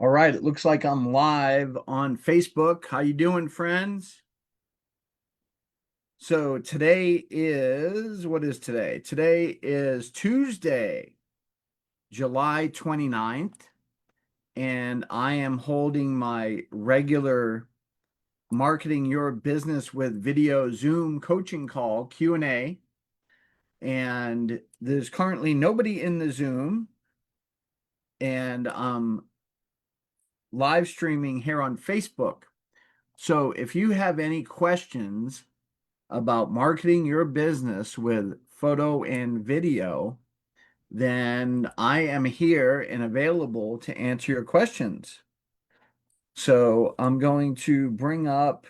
All right, it looks like I'm live on Facebook. How you doing, friends? So today is, what is today? Today is Tuesday, July 29th, and I am holding my regular Marketing Your Business with Video Zoom coaching call, Q&A, and there's currently nobody in the Zoom, and I'm live streaming here on Facebook. So if you have any questions about marketing your business with photo and video, then I am here and available to answer your questions. So I'm going to bring up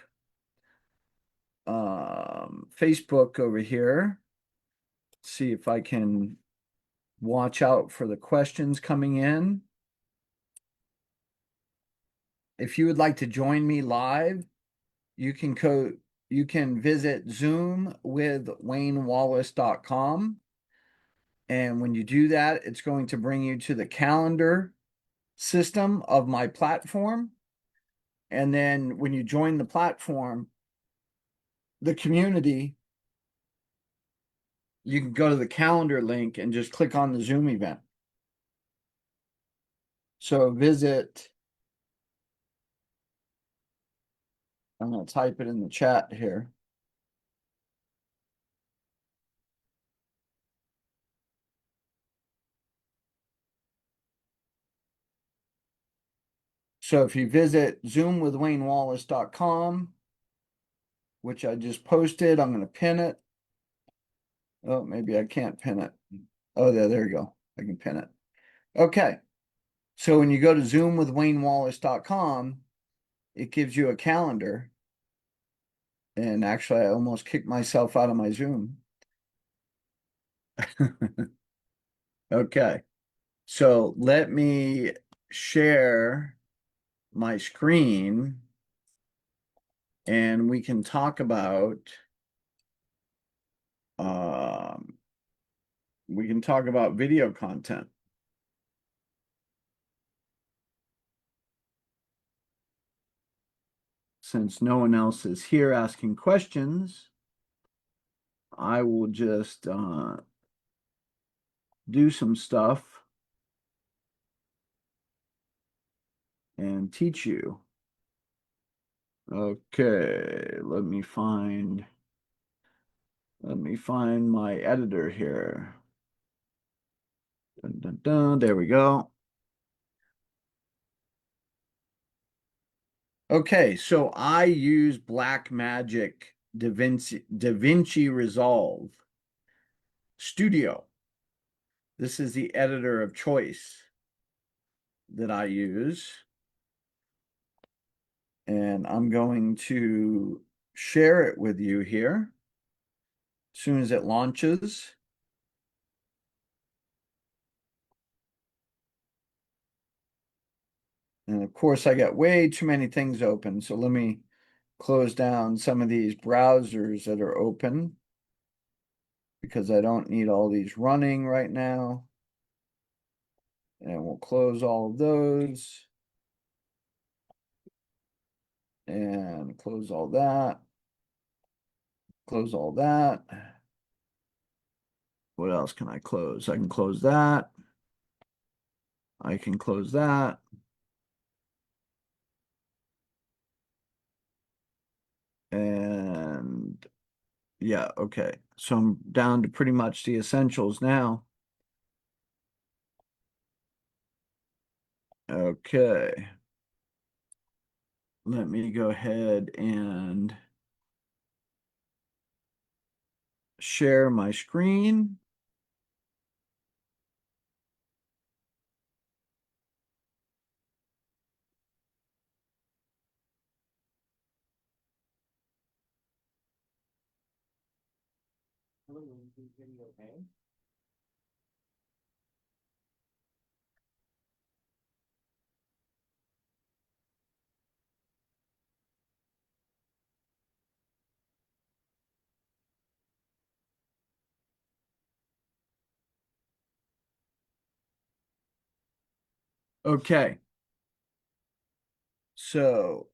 Facebook over here, see if I can watch out for the questions coming in. If you would like to join me live, you can visit zoomwithwaynewallace.com. And when you do that, it's going to bring you to the calendar system of my platform. And then when you join the platform, the community, you can go to the calendar link and just click on the Zoom event. So visit, I'm going to type it in the chat here. So if you visit zoomwithwaynewallace.com, which I just posted, I'm going to pin it. Oh, maybe I can't pin it. Oh, there you go. I can pin it. Okay. So when you go to zoomwithwaynewallace.com, it gives you a calendar. And actually, I almost kicked myself out of my Zoom. Okay. So let me share my screen and we can talk about um, video content. Since no one else is here asking questions, I will just do some stuff and teach you. Okay, let me find my editor here. Dun, dun, dun, there we go. Okay, so I use Blackmagic DaVinci Resolve Studio. This is the editor of choice that I use. And I'm going to share it with you here as soon as it launches. And of course, I got way too many things open. So let me close down some of these browsers that are open because I don't need all these running right now. And we'll close all of those. And close all that. Close all that. What else can I close? I can close that. I can close that. And yeah, okay. So I'm down to pretty much the essentials now. Okay. Let me go ahead and share my screen. Okay. So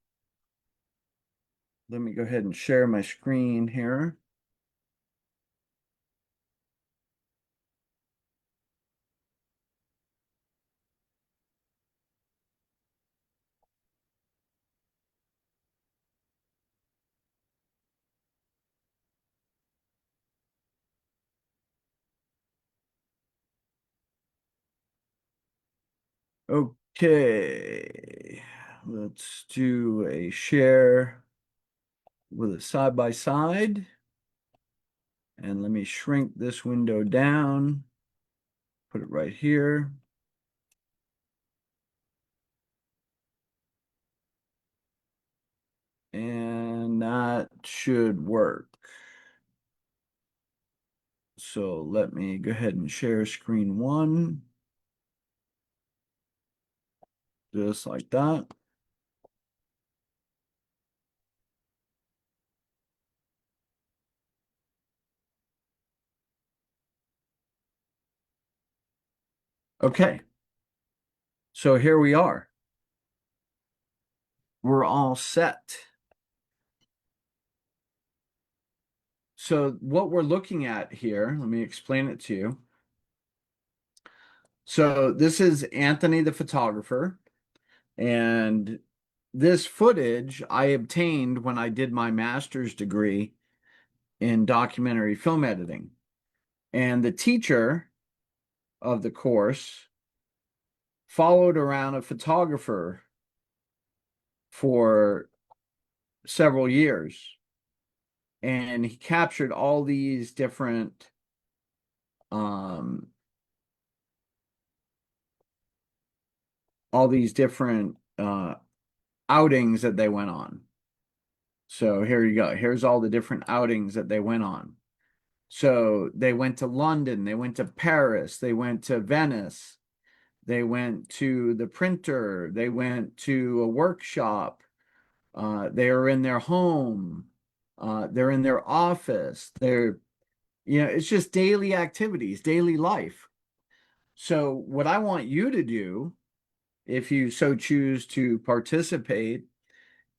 let me go ahead and share my screen here. Okay, let's do a share with a side by side. And let me shrink this window down, put it right here. And that should work. So let me go ahead and share screen one, just like that. Okay, so here we are. We're all set. So what we're looking at here, let me explain it to you. So this is Anthony the photographer, and this footage I obtained when I did my master's degree in documentary film editing. And the teacher of the course followed around a photographer for several years, and he captured um all these different outings that they went on. So here you go. Here's all the different outings that they went on. So they went to London, they went to Paris, they went to Venice, they went to the printer, they went to a workshop, they are in their home, they're in their office, it's just daily activities, daily life. So what I want you to do, if you so choose to participate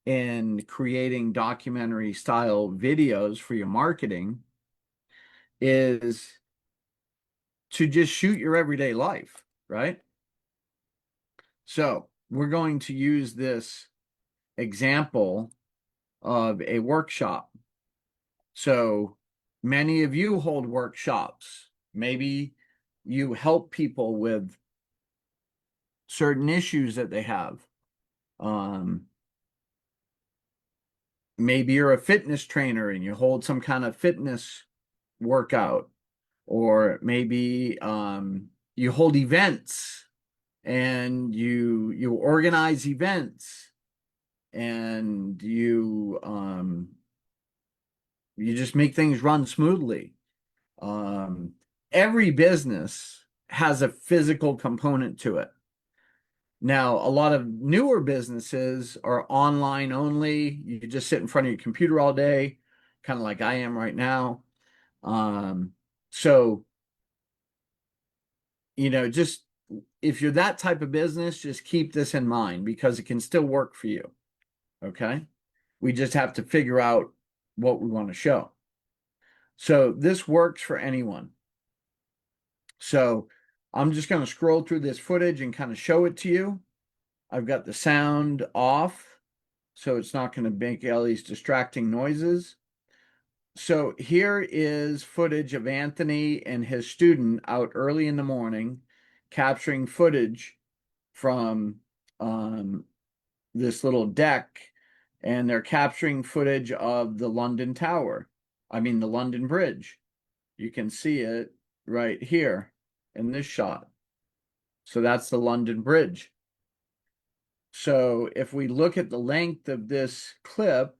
in creating documentary style videos for your marketing, is to just shoot your everyday life, right? So we're going to use this example of a workshop. So many of you hold workshops. Maybe you help people with certain issues that they have. Maybe you're a fitness trainer and you hold some kind of fitness workout, or maybe you hold events and you organize events, and you just make things run smoothly. Um, every business has a physical component to it. Now, a lot of newer businesses are online only. You just sit in front of your computer all day, kind of like I am right now. So, just if you're that type of business, just keep this in mind because it can still work for you. Okay. We just have to figure out what we want to show. So this works for anyone. So I'm just going to scroll through this footage and kind of show it to you. I've got the sound off, so it's not going to make all these distracting noises. So here is footage of Anthony and his student out early in the morning capturing footage from this little deck, and they're capturing footage of the London Tower. I mean, the London Bridge. You can see it right here in this shot. So that's the London Bridge. So if we look at the length of this clip,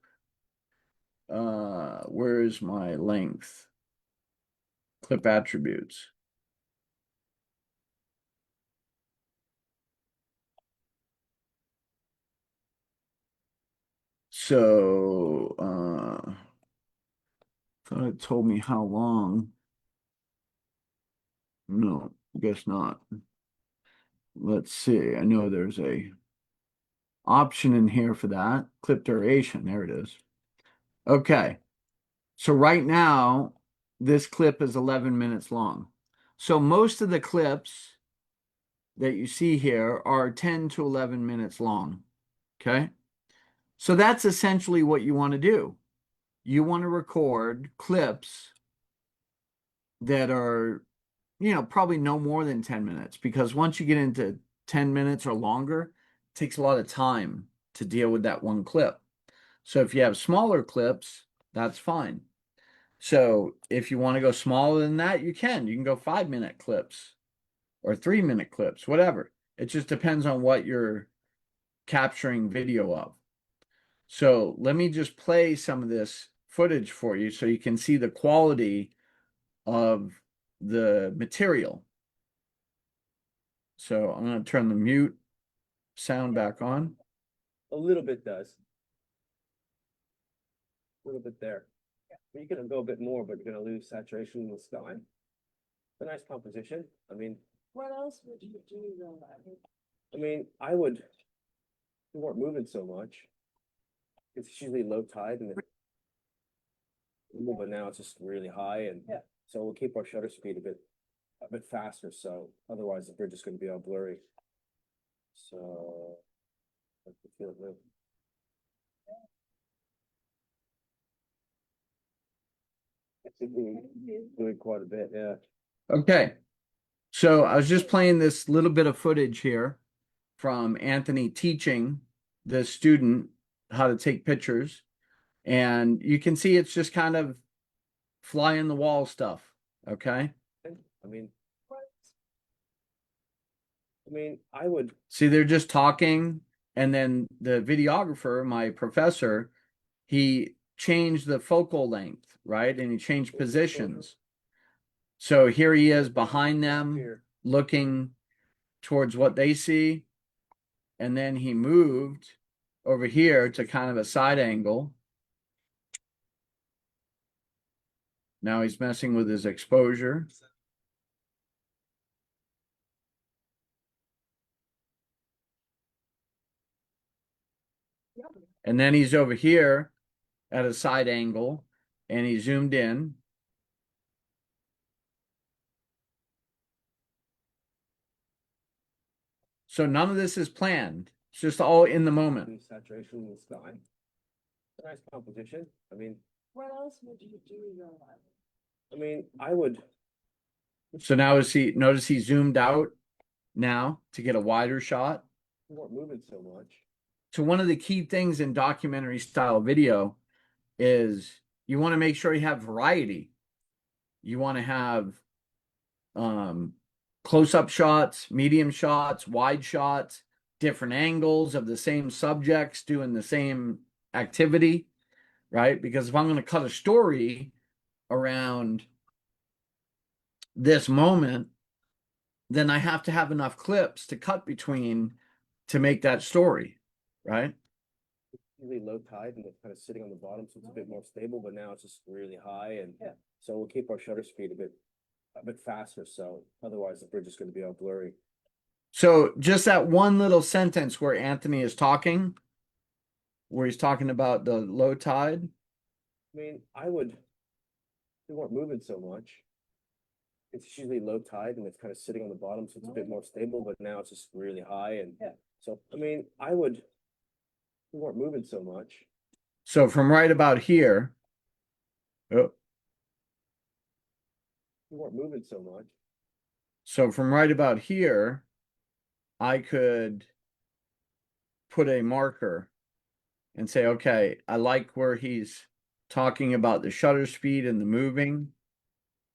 where's my length? Clip attributes. So, thought it told me how long. No, I guess not. Let's see. I know there's a option in here for that. Clip duration. There it is. Okay. So right now, this clip is 11 minutes long. So most of the clips that you see here are 10 to 11 minutes long. Okay. So that's essentially what you want to do. You want to record clips that are, probably no more than 10 minutes, because once you get into 10 minutes or longer, it takes a lot of time to deal with that one clip. So if you have smaller clips, that's fine. So if you want to go smaller than that, you can. You can go 5-minute clips or 3-minute clips, whatever. It just depends on what you're capturing video of. So let me just play some of this footage for you so you can see the quality of the material. So I'm going to turn the mute sound back on. A little bit does. A little bit there. But you're gonna go a bit more, but you're gonna lose saturation in the sky. It's a nice composition. I mean, What else would you do though? I would, we weren't moving so much. It's usually low tide and but now it's just really high, and Yeah. so we'll keep our shutter speed a bit faster, so otherwise the bridge is gonna be all blurry. So I can feel it move. It's doing quite a bit, yeah. Okay. So I was just playing this little bit of footage here from Anthony teaching the student how to take pictures. And you can see it's just kind of fly in the wall stuff. Okay. I mean, I would, See, they're just talking. And then the videographer, my professor, he changed the focal length, right? And he changed positions. So here he is behind them, here. looking towards what they see. And then he moved over here to kind of a side angle. Now he's messing with his exposure. And then he's over here at a side angle and he zoomed in. So none of this is planned. It's just all in the moment. Saturation in the sky. It's a nice composition. What else would you do though? I would, So now notice he zoomed out now to get a wider shot. we weren't moving so much. So one of the key things in documentary style video is you want to make sure you have variety. You want to have close-up shots, medium shots, wide shots, different angles of the same subjects doing the same activity, right? Because if I'm going to cut a story around this moment, then I have to have enough clips to cut between to make that story, right? Really low tide and it's kind of sitting on the bottom, so it's a bit more stable, but now it's just really high, and so we'll keep our shutter speed a bit faster, so otherwise the bridge is going to be all blurry. So just that one little sentence where Anthony is talking, where he's talking about the low tide. We weren't moving so much. It's usually low tide and it's kind of sitting on the bottom, so it's a bit more stable, but now it's just really high, and so we weren't moving so much. So from right about here, oh, We weren't moving so much. so from right about here, I could put a marker and say, okay, I like where he's talking about the shutter speed and the moving.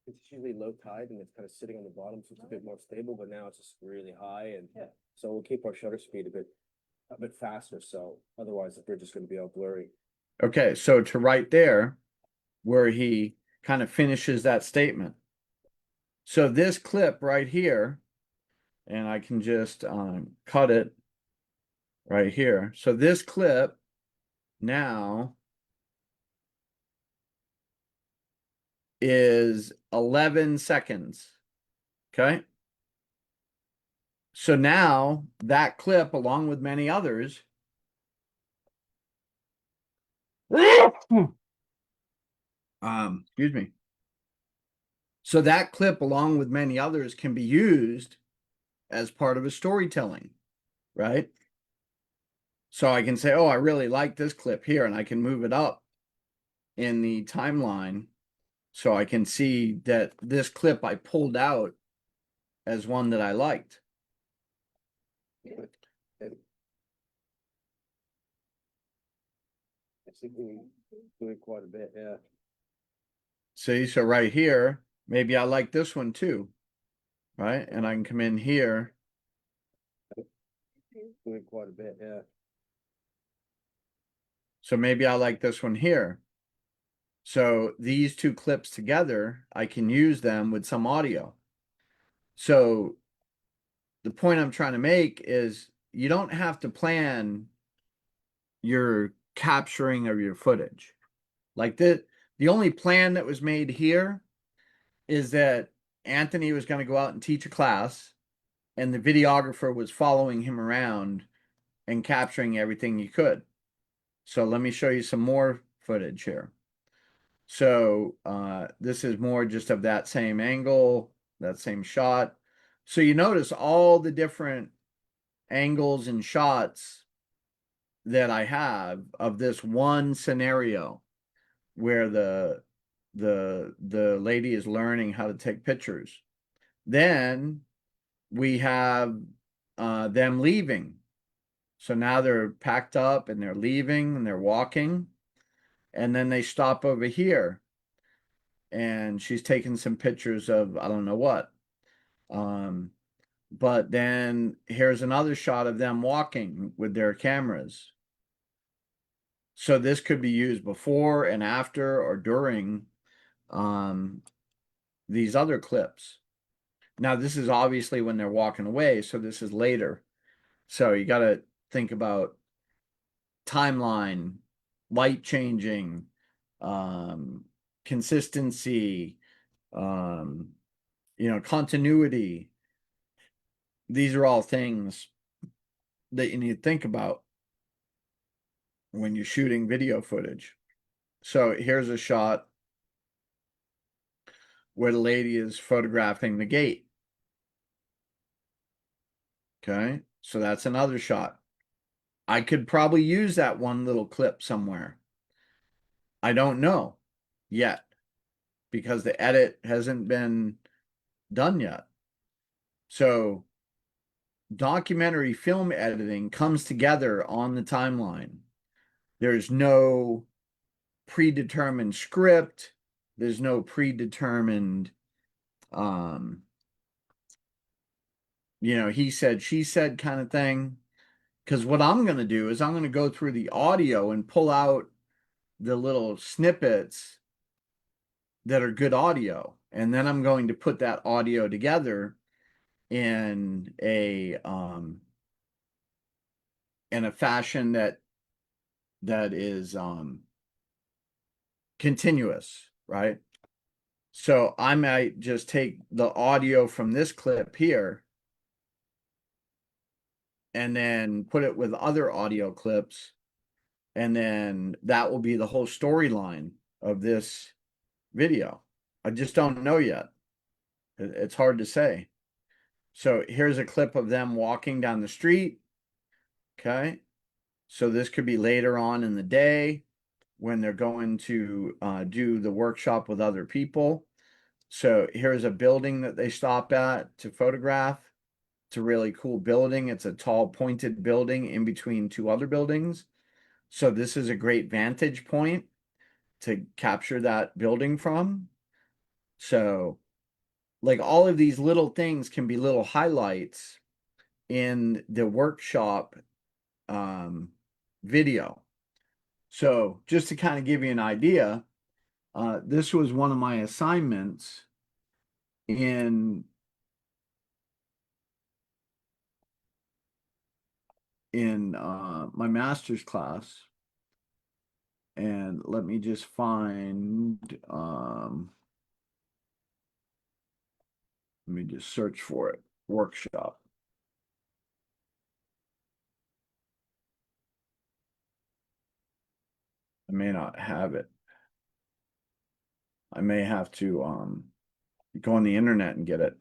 It's usually low tide and it's kind of sitting on the bottom, so it's a bit more stable, but now it's just really high, and so we'll keep our shutter speed a bit faster, so otherwise the bridge is going to be all blurry. Okay, so to right there, where he kind of finishes that statement. So this clip right here, and I can just cut it right here. So this clip now is 11 seconds. Okay. So now that clip, along with many others, Excuse me. So that clip, along with many others, can be used as part of a storytelling, right? So I can say, oh, I really like this clip here, and I can move it up in the timeline so I can see that this clip I pulled out as one that I liked. I think we doing quite a bit, yeah. See, so right here, maybe I like this one too, right? And I can come in here. Doing quite a bit, yeah. So maybe I like this one here. So these two clips together, I can use them with some audio. So the point I'm trying to make is you don't have to plan your capturing of your footage. Like the only plan that was made here is that Anthony was going to go out and teach a class, and the videographer was following him around and capturing everything he could. So let me show you some more footage here. So this is more just of that same angle, that same shot. So you notice all the different angles and shots that I have of this one scenario where the lady is learning how to take pictures. Then we have them leaving. So now they're packed up and they're leaving and they're walking. And then they stop over here. And she's taking some pictures of I don't know what. But then here's another shot of them walking with their cameras. So this could be used before and after or during these other clips. Now, this is obviously when they're walking away, so this is later. So you got to think about timeline, light changing, consistency, continuity. These are all things that you need to think about when you're shooting video footage. So here's a shot where the lady is photographing the gate. Okay, so that's another shot. I could probably use that one little clip somewhere. I don't know yet because the edit hasn't been done yet. So documentary film editing comes together on the timeline. There's no predetermined script. There's no predetermined, he said, she said kind of thing. Because what I'm going to do is I'm going to go through the audio and pull out the little snippets that are good audio. And then I'm going to put that audio together in a fashion that is continuous, right? So I might just take the audio from this clip here and then put it with other audio clips, and then that will be the whole storyline of this video. I just don't know yet. It's hard to say. So here's a clip of them walking down the street. Okay. So this could be later on in the day when they're going to do the workshop with other people. So here's a building that they stop at to photograph. It's a really cool building. It's a tall, pointed building in between two other buildings. So this is a great vantage point to capture that building from. So like all of these little things can be little highlights in the workshop video. So just to kind of give you an idea, this was one of my assignments in my master's class. And let me just find, let me just search for it, workshop. I may not have it. I may have to go on the internet and get it.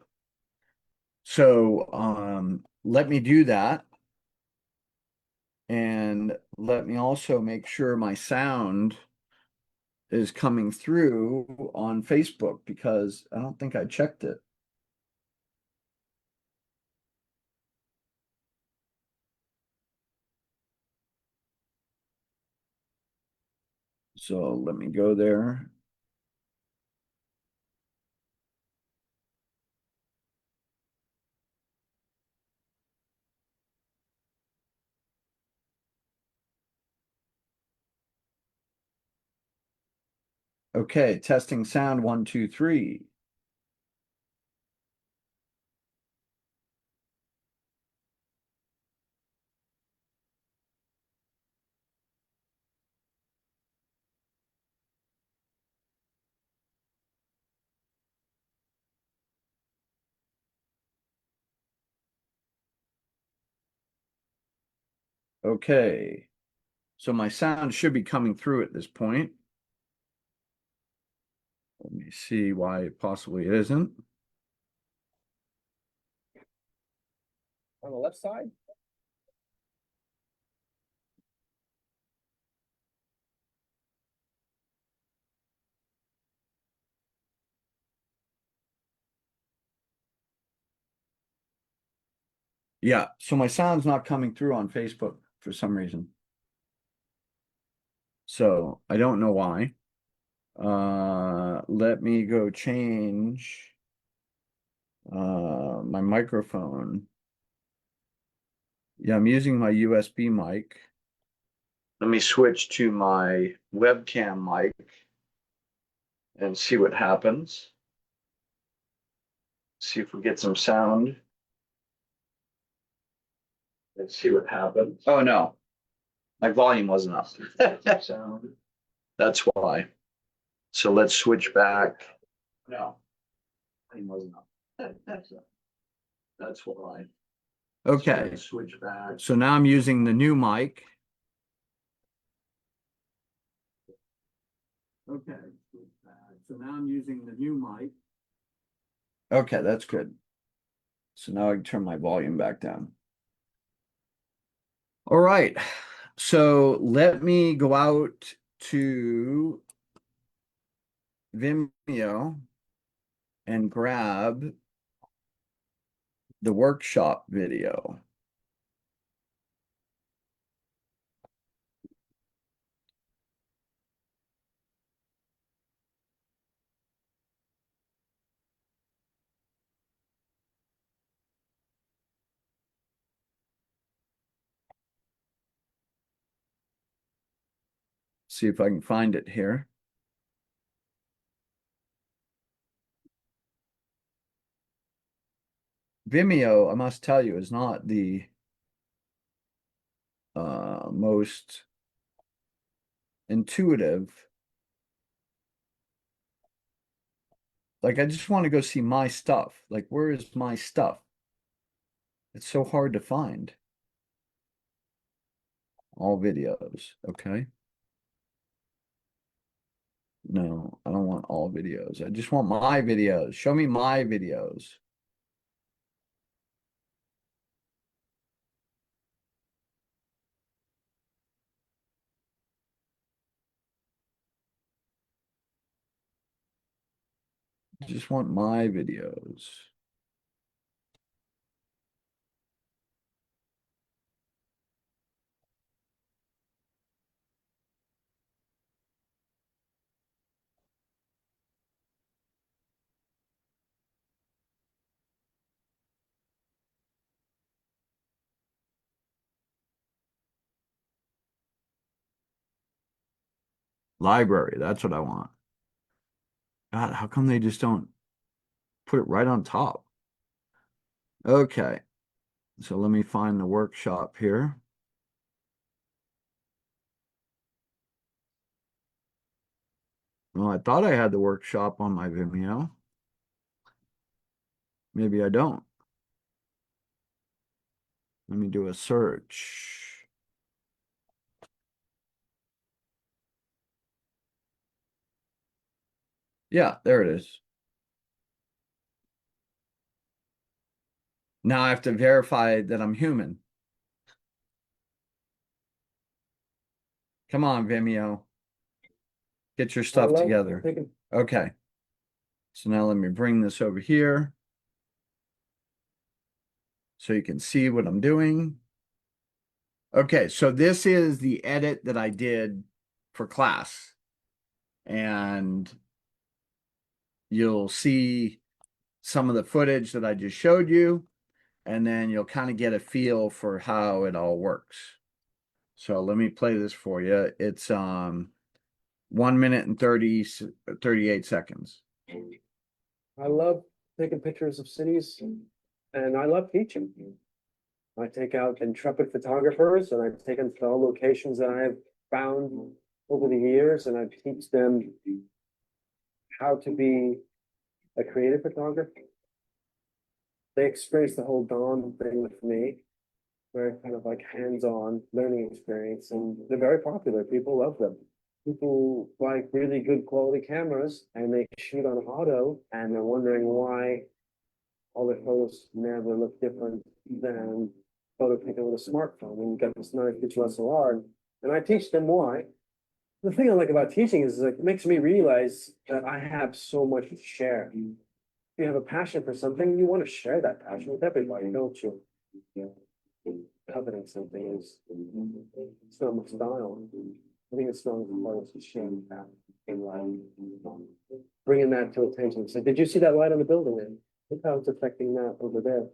So let me do that. And let me also make sure my sound is coming through on Facebook because I don't think I checked it. So let me go there. Okay, testing sound 1, 2, 3. Okay, so my sound should be coming through at this point. Let me see why possibly it isn't. On the left side? Yeah, so my sound's not coming through on Facebook for some reason. So I don't know why. Let me go change my microphone. Yeah, I'm using my USB mic. Let me switch to my webcam mic and see what happens. See if we get some sound. Let's see what happens. Oh no, my volume wasn't up. Sound. That's why. So let's switch back. No, volume wasn't up. That's why. Okay. Switch back. So now I'm using the new mic. Okay. So now I'm using the new mic. Okay, that's good. So now I can turn my volume back down. All right. So let me go out to Vimeo and grab the workshop video. See if I can find it here. Vimeo, I must tell you, is not the most intuitive. Like, I just want to go see my stuff. Like, where is my stuff? It's so hard to find. All videos, okay? No, I don't want all videos. I just want my videos. Show me my videos. I just want my videos. Library, that's what I want. God, how come they just don't put it right on top? Okay, so let me find the workshop here. Well, I thought I had the workshop on my Vimeo. Maybe I don't. Let me do a search. Yeah, there it is. Now I have to verify that I'm human. Come on, Vimeo. Get your stuff Hello? together. Taking- Okay. So now let me bring this over here so you can see what I'm doing. Okay, so this is the edit that I did for class. And you'll see some of the footage that I just showed you, and then you'll kind of get a feel for how it all works. So let me play this for you. It's 1 minute and 38 seconds. I love taking pictures of cities and I love teaching. I take out intrepid photographers and I take them to all locations that I've found over the years and I teach them how to be a creative photographer. They experience the whole Dawn thing with me, very kind of like hands-on learning experience, and they're very popular. People love them. People like really good quality cameras and they shoot on auto and they're wondering why all their photos never look different than photo taken with a smartphone. And you got this nice digital SLR, and I teach them why. The thing I like about teaching is like it makes me realize that I have so much to share. If you have a passion for something, you want to share that passion with everybody, don't you? Coveting something is it's not my style. I think it's not as part of the shame that in life. Bringing that to attention. So, did you see that light on the building there? Look how it's affecting that over there.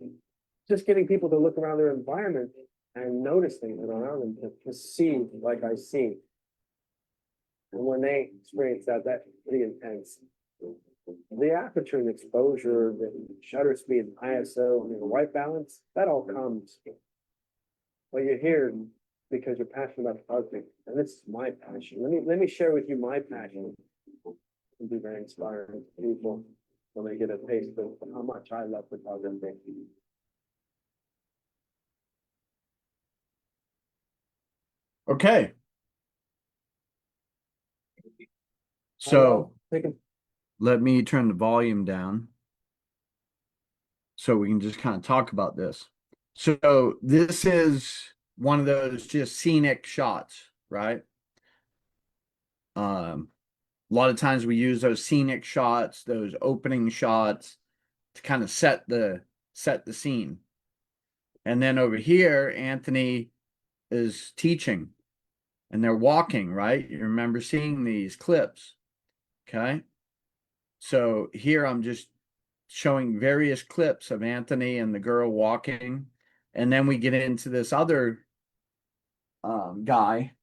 Just getting people to look around their environment and notice things that are around them, to see like I see. And when they experience that, that's pretty intense. The aperture and exposure, the shutter speed, ISO, and the white balance, that all comes. Well, you're here because you're passionate about photography, and this is my passion. Let me share with you my passion. It'll be very inspiring to people when they get a taste of how much I love photography. Okay. So Taking let me turn the volume down so we can just kind of talk about this. So this is one of those just scenic shots, right? A lot of times we use those scenic shots, those opening shots to kind of set the scene. And then over here, Anthony is teaching and they're walking, right? You remember seeing these clips. Okay. So here I'm just showing various clips of Anthony and the girl walking. And then we get into this other guy.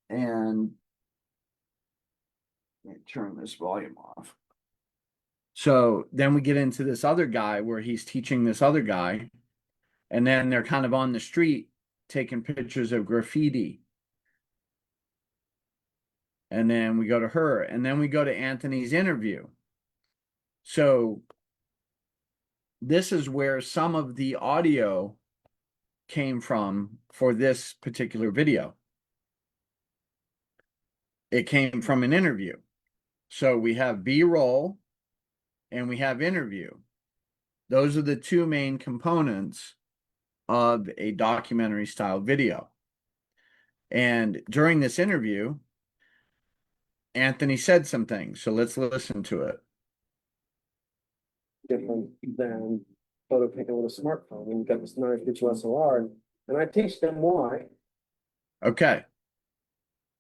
And let me turn this volume off. So then we get into this other guy where he's teaching this other guy. And then they're kind of on the street taking pictures of graffiti. And then we go to her. And then we go to Anthony's interview. So this is where some of the audio came from for this particular video. It came from an interview. So we have B-roll and we have interview. Those are the two main components of a documentary style video. And during this interview, Anthony said some things. So let's listen to it. different than photo taken with a smartphone. And you got this nice digital SLR, and I teach them why. Okay.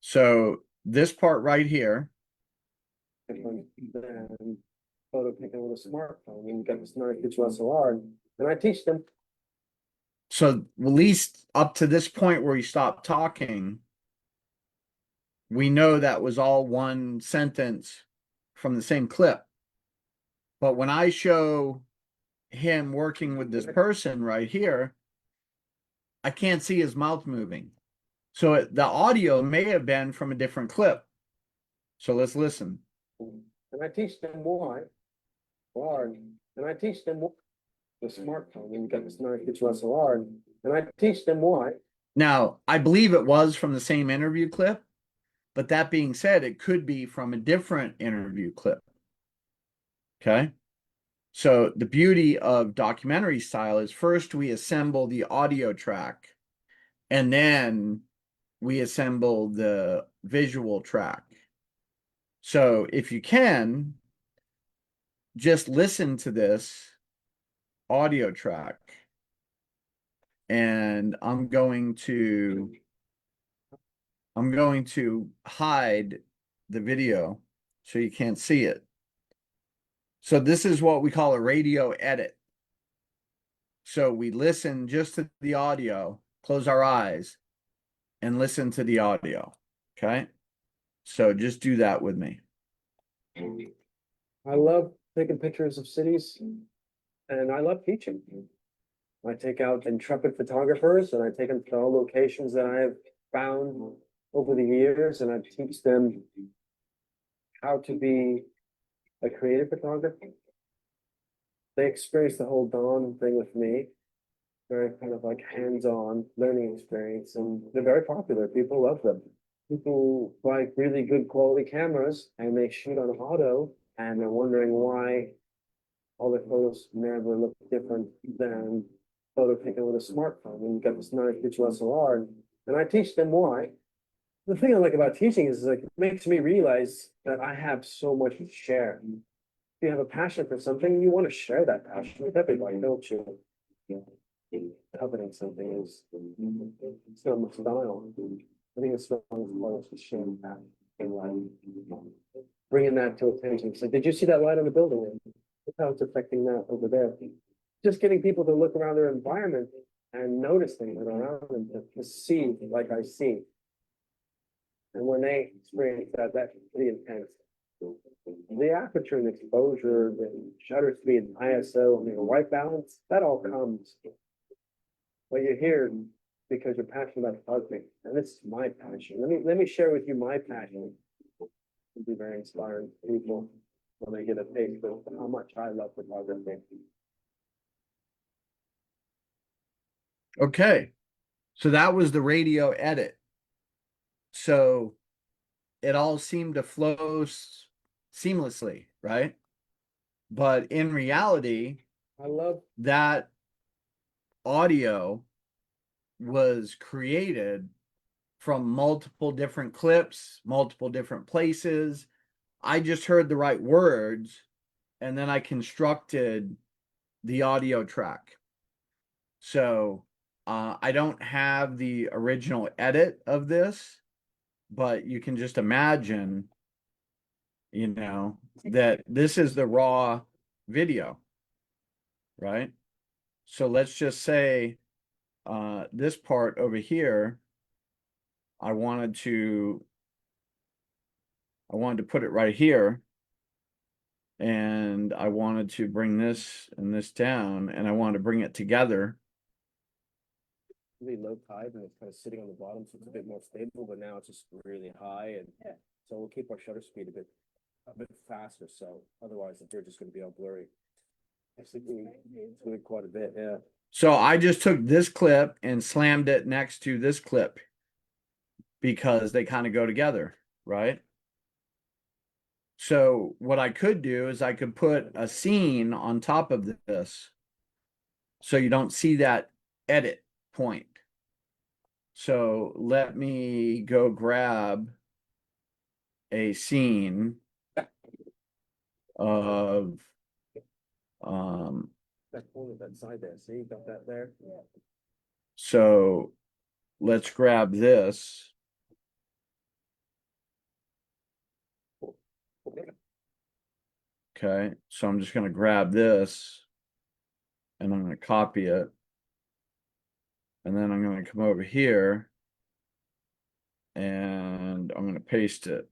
So this part right here, Different than photo taken with a smartphone. And you got this nice digital SLR, and I teach them. so at least up to this point where he stopped talking, we know that was all one sentence from the same clip. But when I show him working with this person right here, I can't see his mouth moving. So the audio may have been from a different clip. So let's listen. And I teach them why. And I teach them the smartphone. And you got this nice digital SLR, and I teach them why. Now, I believe it was from the same interview clip, But that being said, it could be from a different interview clip. Okay. So the beauty of documentary style is first we assemble the audio track and then we assemble the visual track. So if you can, just listen to this audio track. And I'm going to hide the video so you can't see it. So this is what we call a radio edit. So we listen just to the audio, close our eyes, and listen to the audio. Okay. So just do that with me. I love taking pictures of cities and I love teaching. I take out intrepid photographers and I take them to all locations that I have found over the years and I teach them how to be a creative photographer. They experience the whole Dawn thing with me. Very kind of like hands-on learning experience and they're very popular. People love them. People buy really good quality cameras and they shoot on auto and they're wondering why all their photos never look different than photo taken with a smartphone. And you got this nice digital SLR and I teach them why. The thing I like about teaching is like it makes me realize that I have so much to share. If you have a passion for something, you want to share that passion with everybody, don't you? Coveting something is it's not my style. I think it's not as to share that in life. Bringing that to attention. So did you see that light on the building? Look how it's affecting that over there. Just getting people to look around their environment and notice things that are around them, to see like I see. And when they experience that, that's pretty intense. The aperture and exposure, the shutter speed, ISO, the white balance, that all comes. But you're here because you're passionate about photography, and this is my passion. Let me share with you my passion. It'll be very inspiring to people when they get a taste of how much I love photography. Okay. So that was the radio edit. So it all seemed to flow seamlessly, right? But in reality, I love that audio was created from multiple different clips, multiple different places. I just heard the right words and then I constructed the audio track. So I don't have the original edit of this, but you can just imagine, you know, that this is the raw video, right? So let's just say this part over here, I wanted to put it right here. And I wanted to bring this and this down and I wanted to bring it together. really low tide and it's kind of sitting on the bottom, so it's a bit more stable, but now it's just really high and so we'll keep our shutter speed a bit faster, so otherwise they're just gonna be all blurry. It's really quite a bit, yeah. So I just took this clip and slammed it next to this clip because they kind of go together, right? So what I could do is I could put a scene on top of this so you don't see that edit point. So let me go grab a scene of That corner, that side there, see, you got that there? Yeah. so let's grab this. Okay, so I'm just going to grab this and I'm going to copy it. And then I'm going to come over here and I'm going to paste it.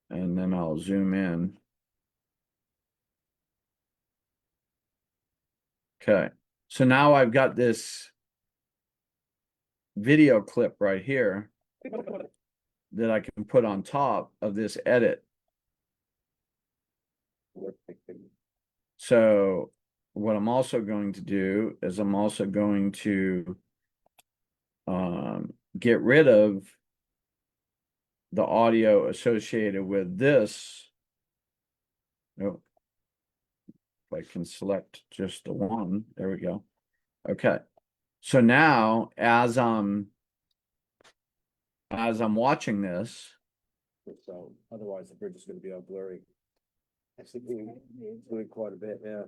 And then I'll zoom in. Okay, so now I've got this video clip right here that I can put on top of this edit. So what I'm also going to do is I'm also going to get rid of the audio associated with this. Oh, if I can select just the one, there we go. Okay. So now as I'm watching this, So otherwise the bridge is gonna be all blurry. Actually, it's doing quite a bit, yeah.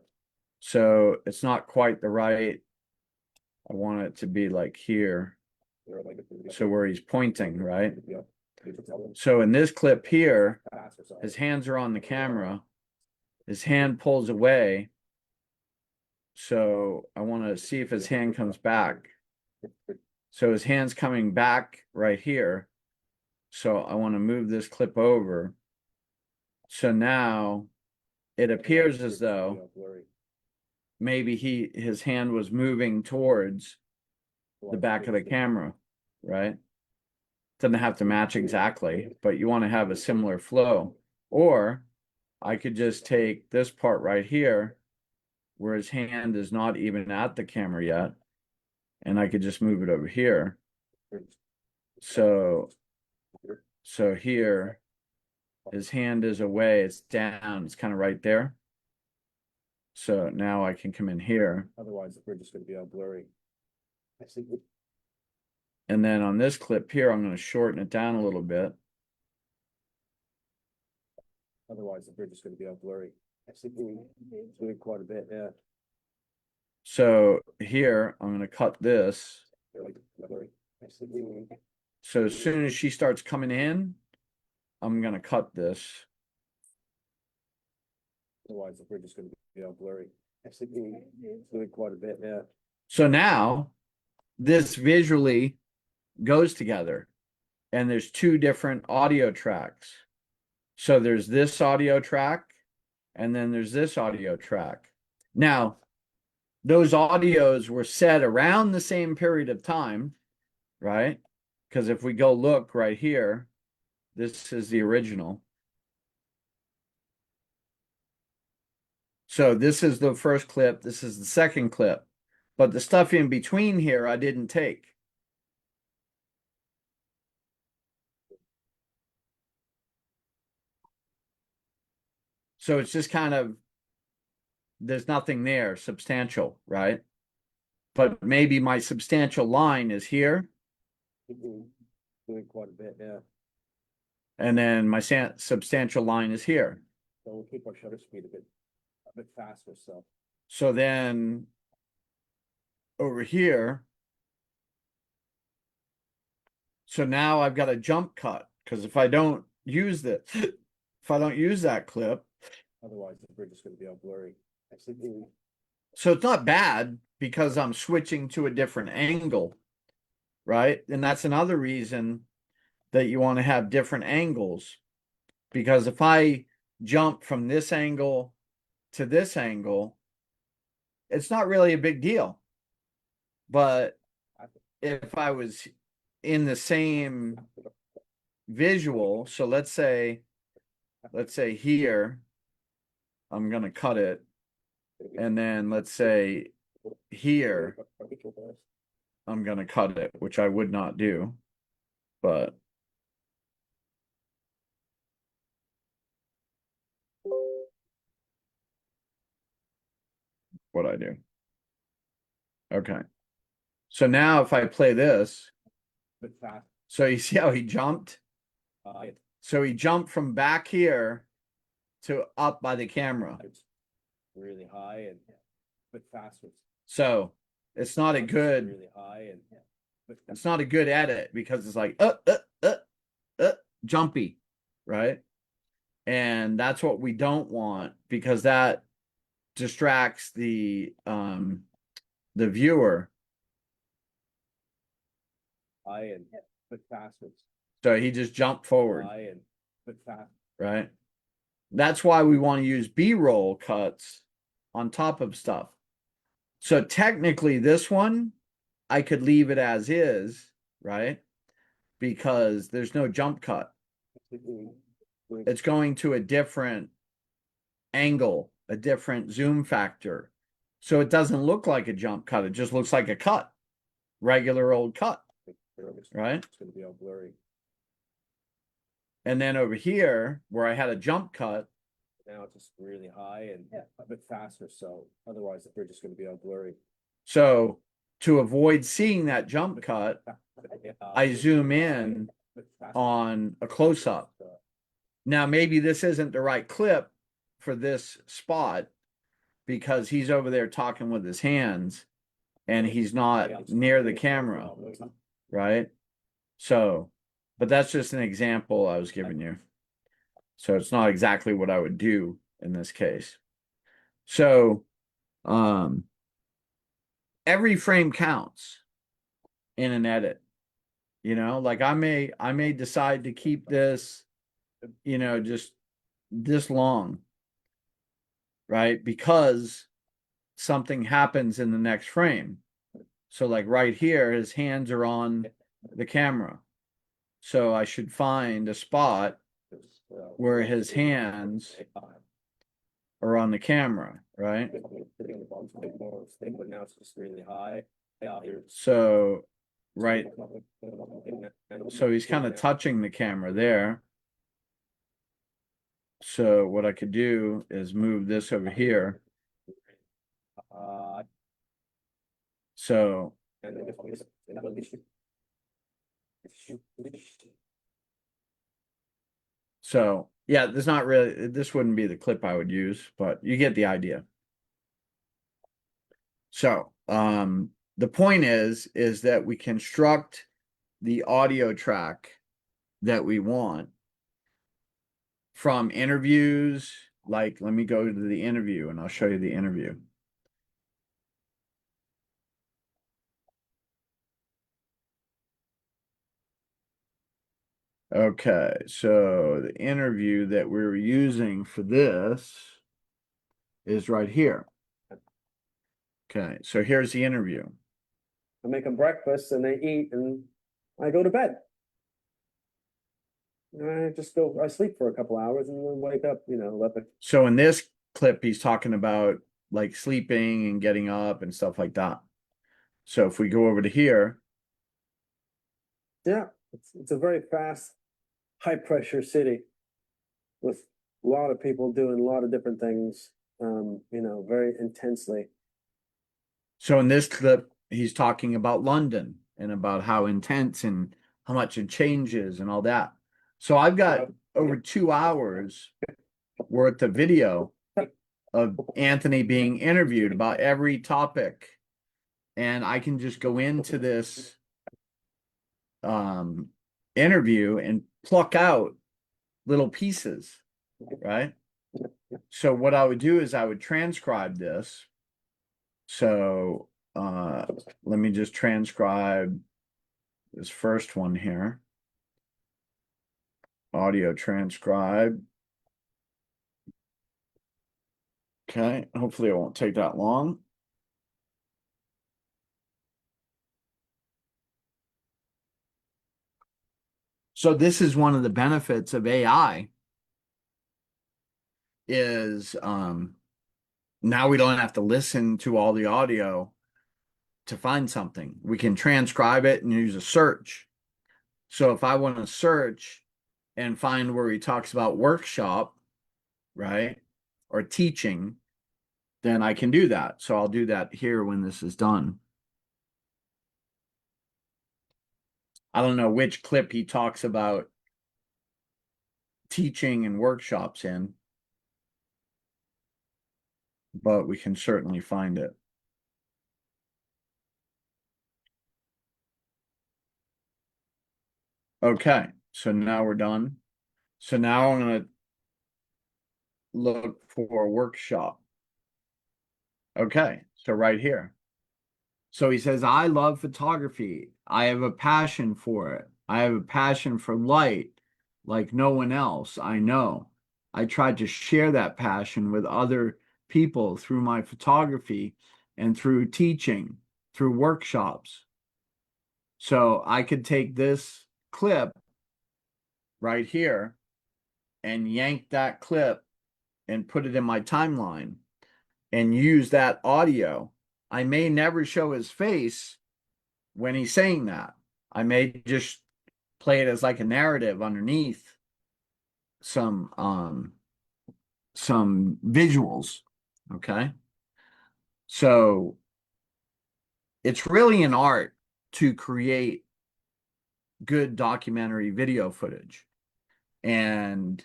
so it's not quite the right. I want it to be like here. They're like it's gonna be- So where he's pointing, right? Yeah. It's all- So in this clip here, faster side. his hands are on the camera. His hand pulls away. So I want to see if his hand comes back. So his hand's coming back right here. So I want to move this clip over. So now it appears as though maybe his hand was moving towards the back of the camera, right? Doesn't have to match exactly, but you want to have a similar flow. Or I could just take this part right here where his hand is not even at the camera yet, and I could just move it over here. So here, his hand is away, it's down, it's kind of right there. So now I can come in here. Otherwise the bridge is gonna be all blurry. Actually, And then on this clip here, I'm going to shorten it down a little bit. otherwise the bridge is gonna be all blurry. Actually, it's doing quite a bit, yeah. So here, I'm going to cut this. They're like blurry. Actually, So as soon as she starts coming in, I'm going to cut this. otherwise the bridge is gonna be all blurry. Actually, it's doing quite a bit, yeah. So now this visually goes together, and there's two different audio tracks. So there's this audio track, and then there's this audio track. Now, those audios were set around the same period of time, right? Because if we go look right here, this is the original. So this is the first clip, this is the second clip, but the stuff in between here I didn't take. So it's just kind of, there's nothing there substantial, right? But maybe my substantial line is here, Doing quite a bit, yeah. and then my substantial line is here. So we'll keep our shutter speed a bit faster, so. So then over here, so now I've got a jump cut, because if I don't use this, if I don't use that clip, Otherwise the bridge is gonna be all blurry. Actually, so it's not bad because I'm switching to a different angle, right? And that's another reason that you want to have different angles, because if I jump from this angle to this angle, it's not really a big deal. But if I was in the same visual, so let's say here, I'm going to cut it. And then let's say here, I'm going to cut it, which I would not do, but what I do. Okay. So now if I play this, bit fast. so you see how he jumped? So he jumped from back here to up by the camera. It's really high and bit faster. So it's not a good, Really high and. it's not a good edit because it's like jumpy, right? And that's what we don't want, because that distracts the viewer. High and bit faster. So he just jumped forward, High and bit fast. right? That's why we want to use B-roll cuts on top of stuff. So technically this one, I could leave it as is, right? Because there's no jump cut. It's going to a different angle, a different zoom factor. So it doesn't look like a jump cut. It just looks like a cut, regular old cut, right? It's gonna be all blurry. And then over here where I had a jump cut, Now it's just really high and a bit faster, so otherwise they're just gonna be all blurry. so to avoid seeing that jump cut, I zoom in on a close-up. Now, maybe this isn't the right clip for this spot because he's over there talking with his hands and he's not near the camera, right? So, but that's just an example I was giving you. So it's not exactly what I would do in this case. So, every frame counts in an edit. You know, like I may decide to keep this, you know, just this long, right? Because something happens in the next frame. So like right here, his hands are on the camera. So I should find a spot where his hands are on the camera, right? But now it's just really high. So, right. So he's kind of touching the camera there. So what I could do is move this over here. So yeah, there's not really, this wouldn't be the clip I would use, but you get the idea. So, the point is that we construct the audio track that we want from interviews. Like, let me go to the interview and I'll show you the interview. Okay, so the interview that we were using for this is right here. Okay, so here's the interview. I make them breakfast and they eat and I go to bed. I sleep for a couple hours and then wake up, you know, So in this clip, he's talking about like sleeping and getting up and stuff like that. So if we go over to here. Yeah, it's a very fast, high pressure city with a lot of people doing a lot of different things, you know, very intensely. So in this clip, he's talking about London and about how intense and how much it changes and all that. So I've got over 2 hours worth of video of Anthony being interviewed about every topic. And I can just go into this interview and pluck out little pieces, right? So what I would do is I would transcribe this. So let me just transcribe this first one here. Audio transcribe. Okay, hopefully it won't take that long. So this is one of the benefits of AI is now we don't have to listen to all the audio to find something. We can transcribe it and use a search. So if I want to search and find where he talks about workshop, right, or teaching, then I can do that. So I'll do that here when this is done. I don't know which clip he talks about teaching and workshops in, but we can certainly find it. Okay, so now we're done. So now I'm going to look for a workshop. Okay, so right here. So he says, I love photography. I have a passion for it. I have a passion for light like no one else I know. I tried to share that passion with other people through my photography and through teaching, through workshops. So I could take this clip right here and yank that clip and put it in my timeline and use that audio. I may never show his face when he's saying that. I may just play it as like a narrative underneath some visuals. Okay. So it's really an art to create good documentary video footage. And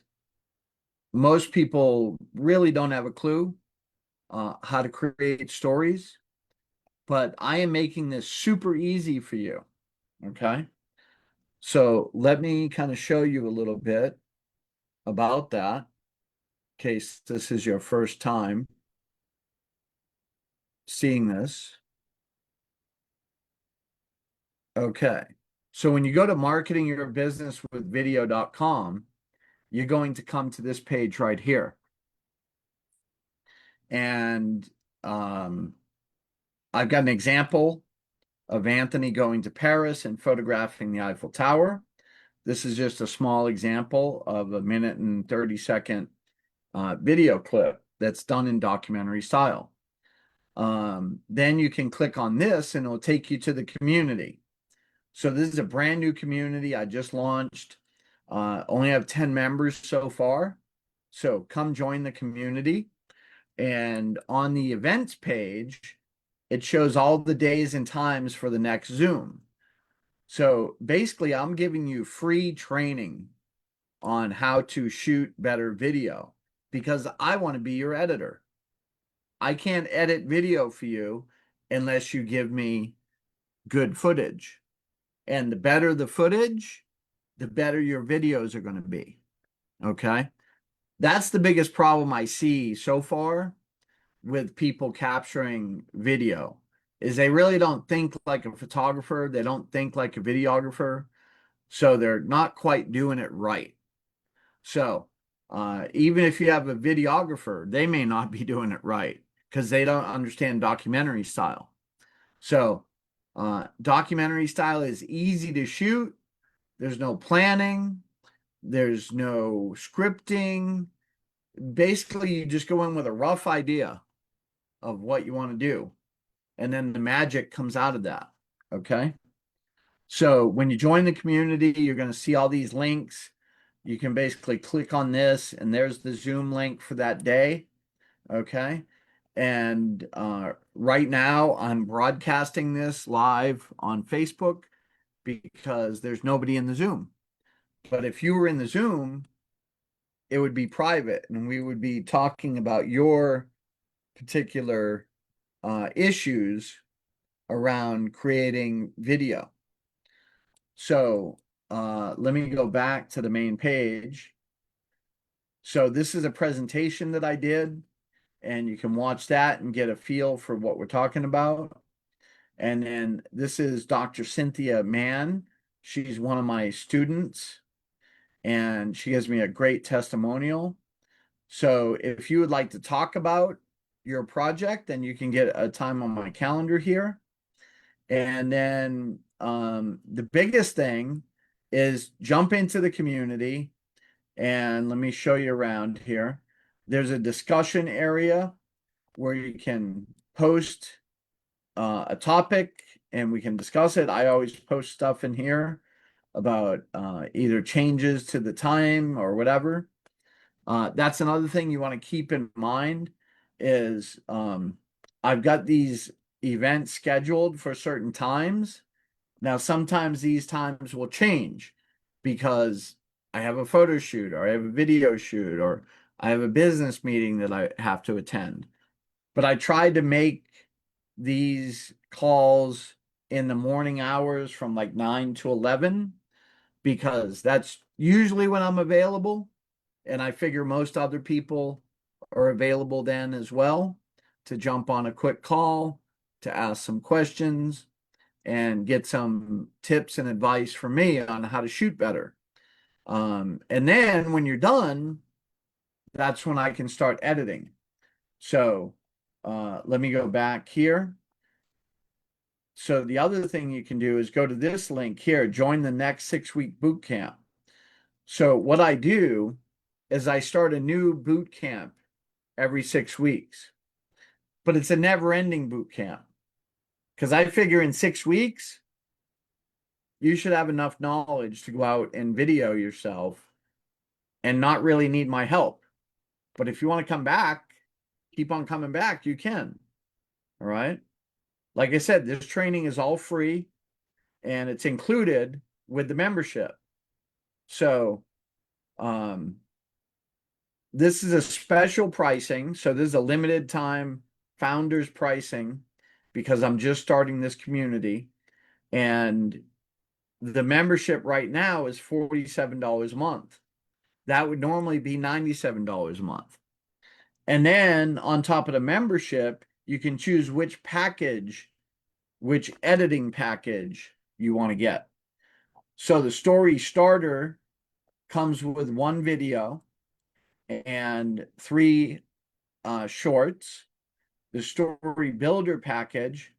most people really don't have a clue how to create stories, but I am making this super easy for you. Okay. So let me kind of show you a little bit about that, in case this is your first time seeing this. Okay. So when you go to marketingyourbusinesswithvideo.com, you're going to come to this page right here. And I've got an example of Anthony going to Paris and photographing the Eiffel Tower. This is just a small example of a 1:30 video clip that's done in documentary style. Then you can click on this and it'll take you to the community. So this is a brand new community I just launched. Only have 10 members so far. So come join the community. And on the events page, it shows all the days and times for the next Zoom. So basically, I'm giving you free training on how to shoot better video because I want to be your editor. I can't edit video for you unless you give me good footage. And the better the footage, the better your videos are going to be. Okay. That's the biggest problem I see so far with people capturing video is they really don't think like a photographer. They don't think like a videographer. So they're not quite doing it right. So even if you have a videographer, they may not be doing it right because they don't understand documentary style. So documentary style is easy to shoot. There's no planning. There's no scripting. Basically, you just go in with a rough idea of what you want to do. And then the magic comes out of that. Okay. So when you join the community, you're going to see all these links. You can basically click on this, and there's the Zoom link for that day. Okay. And right now, I'm broadcasting this live on Facebook because there's nobody in the Zoom. But if you were in the Zoom, it would be private, and we would be talking about your particular issues around creating video. So let me go back to the main page. So this is a presentation that I did, and you can watch that and get a feel for what we're talking about. And then this is Dr. Cynthia Mann. She's one of my students, and she gives me a great testimonial. So if you would like to talk about your project, then you can get a time on my calendar here. And then the biggest thing is jump into the community. And let me show you around here. There's a discussion area where you can post a topic and we can discuss it. I always post stuff in here about either changes to the time or whatever. That's another thing you want to keep in mind is I've got these events scheduled for certain times. Now, sometimes these times will change because I have a photo shoot or I have a video shoot or I have a business meeting that I have to attend. But I tried to make these calls in the morning hours from like 9 to 11 because that's usually when I'm available. And I figure most other people are available then as well to jump on a quick call, to ask some questions, and get some tips and advice from me on how to shoot better. And then when you're done, that's when I can start editing. So let me go back here. So the other thing you can do is go to this link here, join the next 6-week boot camp. So what I do is I start a new boot camp every 6 weeks, but it's a never-ending boot camp because I figure in 6 weeks, you should have enough knowledge to go out and video yourself and not really need my help. But if you want to come back, keep on coming back, you can. All right. Like I said, this training is all free and it's included with the membership. So, this is a special pricing. So this is a limited time founders pricing because I'm just starting this community. And the membership right now is $47 a month. That would normally be $97 a month. And then on top of the membership, you can choose which package, which editing package you want to get. So the story starter comes with one video and 3 shorts. The story builder package,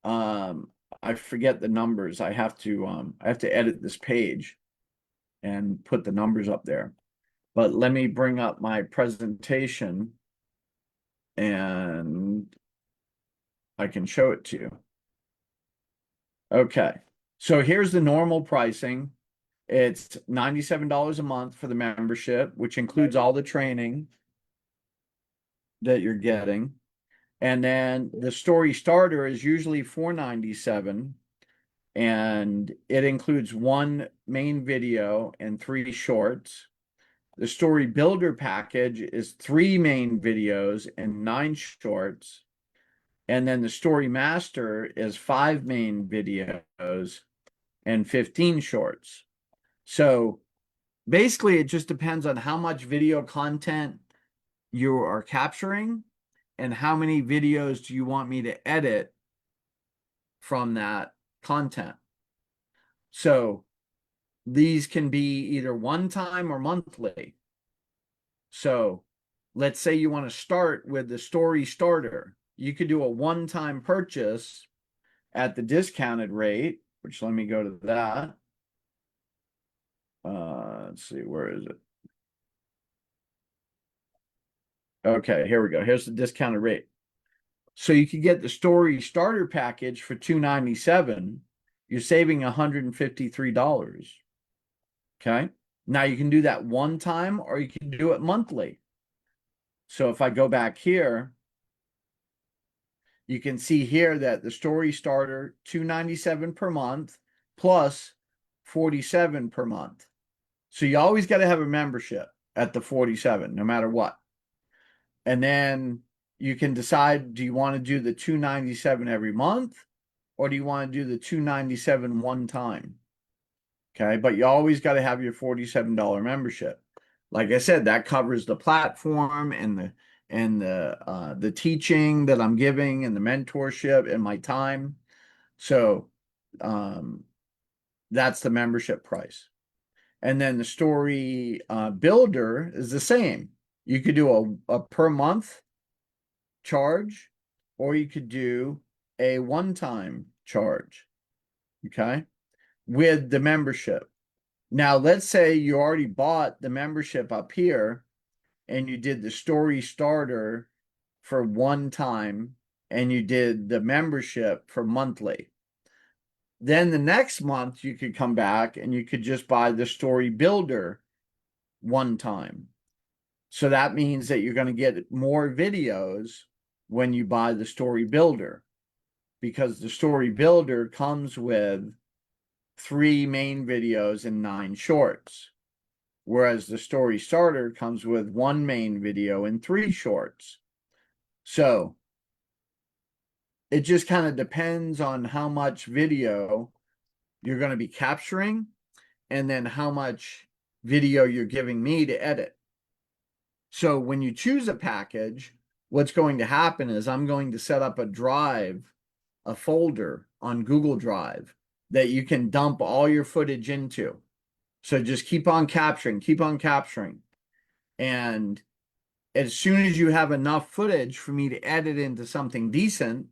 I forget the numbers. I have to edit this page and put the numbers up there. But let me bring up my presentation and I can show it to you. Okay, so here's the normal pricing. It's $97 a month for the membership, which includes all the training that you're getting. And then the story starter is usually $497, and it includes 1 main video and 3 shorts. The story builder package is 3 main videos and 9 shorts. And then the story master is 5 main videos and 15 shorts. So basically, it just depends on how much video content you are capturing and how many videos do you want me to edit from that content. So these can be either one time or monthly. So let's say you want to start with the story starter. You could do a one-time purchase at the discounted rate, which let me go to that. Let's see, where is it? Okay, here we go. Here's the discounted rate. So you could get the story starter package for $297. You're saving $153. Okay. Now you can do that one time or you can do it monthly. So if I go back here, you can see here that the story starter, $297 per month plus $47 per month. So you always got to have a membership at the $47, no matter what. And then you can decide, do you want to do the $297 every month or do you want to do the $297 one time? Okay, but you always got to have your $47 membership. Like I said, that covers the platform and the teaching that I'm giving and the mentorship and my time. So that's the membership price. And then the story builder is the same. You could do a per month charge, or you could do a one-time charge, okay, with the membership. Now, let's say you already bought the membership up here and you did the story starter for one time and you did the membership for monthly. Then the next month you could come back and you could just buy the story builder one time. So that means that you're going to get more videos when you buy the story builder, because the story builder comes with 3 main videos and 9 shorts, whereas the story starter comes with 1 main video and 3 shorts. So it just kind of depends on how much video you're going to be capturing and then how much video you're giving me to edit. So when you choose a package, what's going to happen is I'm going to set up a drive, a folder on Google Drive that you can dump all your footage into. So just keep on capturing, keep on capturing. And as soon as you have enough footage for me to edit into something decent,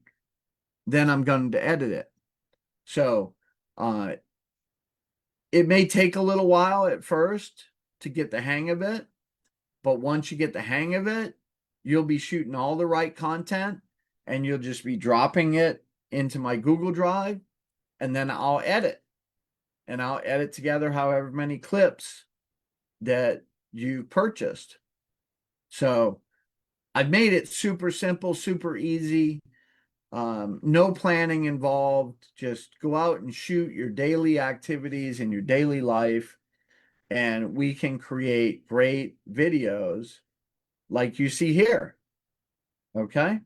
then I'm going to edit it. So it may take a little while at first to get the hang of it, but once you get the hang of it, you'll be shooting all the right content and you'll just be dropping it into my Google Drive, and then I'll edit. And I'll edit together however many clips that you purchased. So I've made it super simple, super easy. No planning involved. Just go out and shoot your daily activities in your daily life, and we can create great videos like you see here. Okay.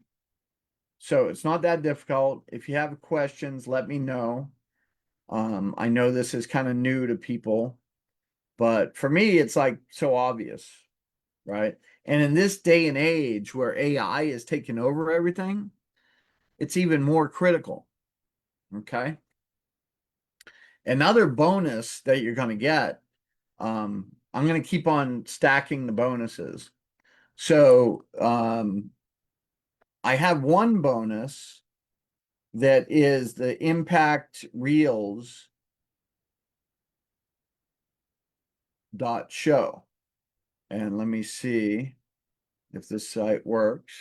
So it's not that difficult. If you have questions, let me know. I know this is kind of new to people, but for me, it's like so obvious, right? And in this day and age where AI is taking over everything, it's even more critical. Okay. Another bonus that you're going to get, I'm going to keep on stacking the bonuses. So I have one bonus that is the Impact Reels .show. And let me see if this site works.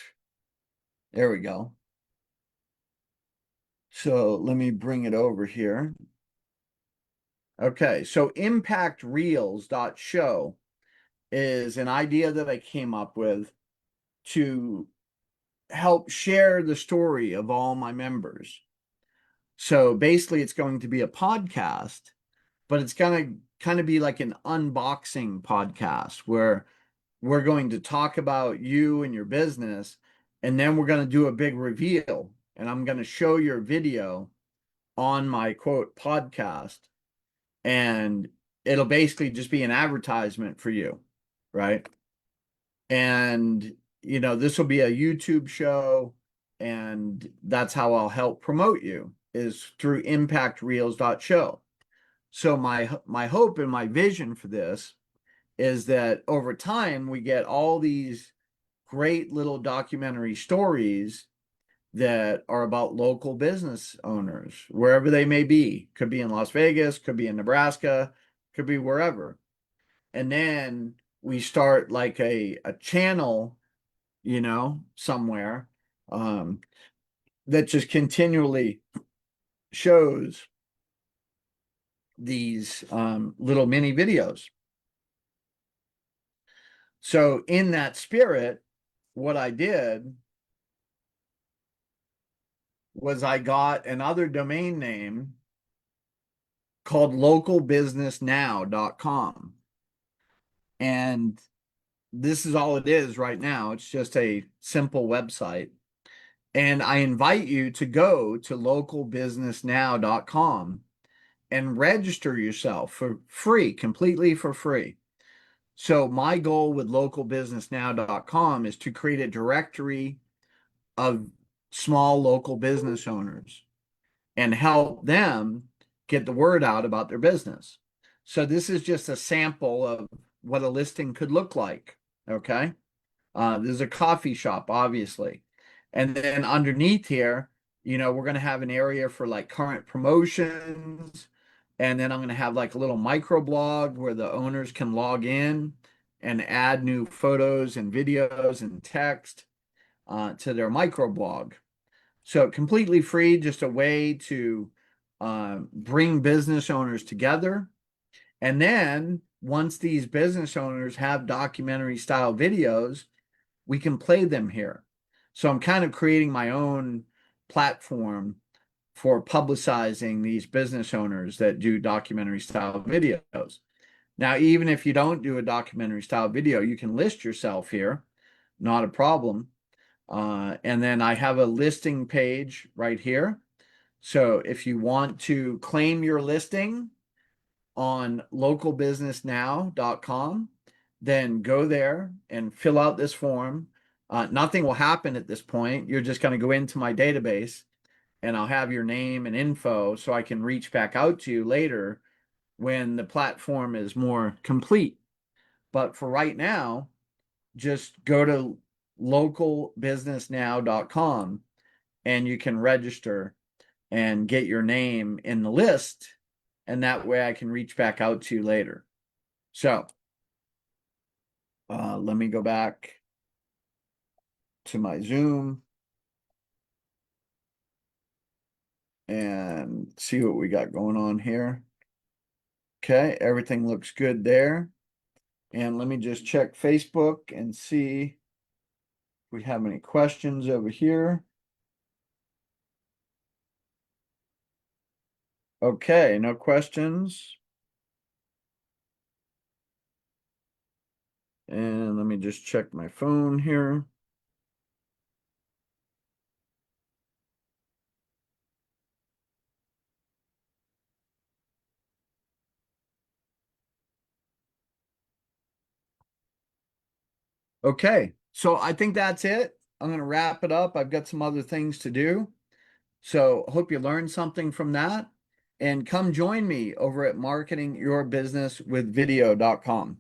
There we go. So let me bring it over here. Okay, so Impact Reels .show is an idea that I came up with to help share the story of all my members. So basically, it's going to be a podcast, but it's going to kind of be like an unboxing podcast where we're going to talk about you and your business, and then we're going to do a big reveal. And I'm going to show your video on my quote podcast, and it'll basically just be an advertisement for you, right? And this will be a YouTube show, and that's how I'll help promote you is through impactreels.show. So my hope and my vision for this is that over time we get all these great little documentary stories that are about local business owners, wherever they may be. Could be in Las Vegas, could be in Nebraska, could be wherever. And then we start like a channel, somewhere that just continually shows these little mini videos. So in that spirit, what I did was I got another domain name called localbusinessnow.com. And this is all it is right now. It's just a simple website. And I invite you to go to localbusinessnow.com and register yourself for free, completely for free. So my goal with localbusinessnow.com is to create a directory of small local business owners and help them get the word out about their business. So this is just a sample of what a listing could look like. Okay. There's a coffee shop, obviously. And then underneath here, we're going to have an area for like current promotions. And then I'm going to have like a little microblog where the owners can log in and add new photos and videos and text to their microblog. So completely free, just a way to bring business owners together. And then once these business owners have documentary style videos, we can play them here. So I'm kind of creating my own platform for publicizing these business owners that do documentary style videos. Now, even if you don't do a documentary style video, you can list yourself here, not a problem. And then I have a listing page right here. So if you want to claim your listing on localbusinessnow.com, then go there and fill out this form. Nothing will happen at this point. You're just going to go into my database and I'll have your name and info so I can reach back out to you later when the platform is more complete. But for right now, just go to localbusinessnow.com and you can register and get your name in the list. And that way I can reach back out to you later. So let me go back to my Zoom and see what we got going on here. Okay, everything looks good there. And let me just check Facebook and see if we have any questions over here. Okay, no questions. And let me just check my phone here. Okay, so I think that's it. I'm going to wrap it up. I've got some other things to do. So hope you learned something from that. And come join me over at marketingyourbusinesswithvideo.com.